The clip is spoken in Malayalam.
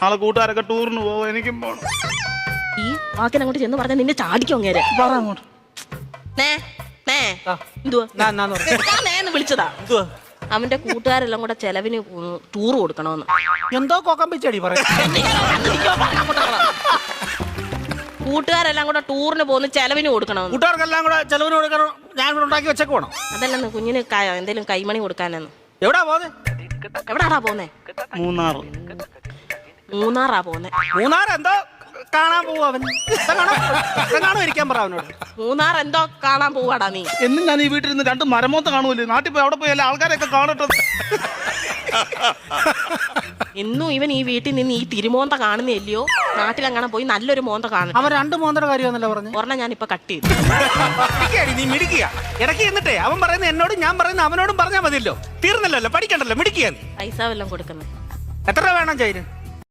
നാളെ കൂട്ടുകാരൊക്കെ ടൂറിന് പോവും, എനിക്കും പോണം. ഈ വാക്കിനങ്ങോട്ട് ചെന്ന് പറഞ്ഞാൽ നിന്നെ ചാടിക്കും അങ്ങേരെ. പറ അങ്ങോട്ട്. നേന്ന് വിളിച്ചതാ. അവന്റെ കൂട്ടുകാരെല്ലാം കൂടെ ചെലവിന് ടൂർ കൊടുക്കണമെന്ന്. എന്തോ കോക്കം വെച്ചടി പറയാ. കൂട്ടുകാരെല്ലാം കൂടെ ടൂറിന് പോകുന്ന ചെലവിന് കൊടുക്കണമെന്ന്. കൂട്ടുകാർക്കെല്ലാം കൂടെ ചെലവിന് കൊടുക്കണം. ഞാൻ ഇവിടെ ഉണ്ടാക്കി വെച്ചേക്ക് പോണം. അതല്ലെന്ന് കുഞ്ഞിന് എന്തേലും കൈമണി കൊടുക്കാനെന്ന്. എവിടാ പോന്നെ? എവിടാടാ പോന്നെ? മൂന്നാറാ പോന്നെ. മൂന്നാർ എന്തോ കാണാൻ പോവാ അവൻ. കാണോ ഇരിക്കാൻ പറ അവനോട്. മൂന്നാർ എന്തോ കാണാൻ പോവാടാ നീ. എന്നും ഞാൻ ഈ വീട്ടിൽ നിന്ന് 2 മരമോത്ത കാണുമല്ലേ, നാട്ടിൽ പോയി അവിടെ പോയി എല്ലാ ആൾക്കാരെയൊക്കെ കാണട്ടെ. എന്നും ഇവൻ ഈ വീട്ടിൽ നിന്ന് ഈ തിരുമോന്ത കാണുന്നില്ലയോ, നാട്ടിലങ്ങനെ പോയി നല്ലൊരു മോന്ത കാണും. അവൻ 2 മോന്തയുടെ കാര്യമാണല്ലോ പറഞ്ഞു. ഒരെണ്ണം ഞാൻ ഇപ്പൊ കട്ട് ചെയ്തു. നീ മിടിക്കുക ഇടയ്ക്ക് എന്നിട്ടേ അവൻ പറയുന്ന എന്നോടും ഞാൻ പറയുന്ന അവനോടും പറഞ്ഞാൽ മതിയല്ലോ, തീർന്നല്ലോ, പഠിക്കണ്ടല്ലോ, മിടിക്കുക. പൈസ വല്ലതും കൊടുക്കുന്നത്. എത്ര രൂപ വേണം ചൈന്?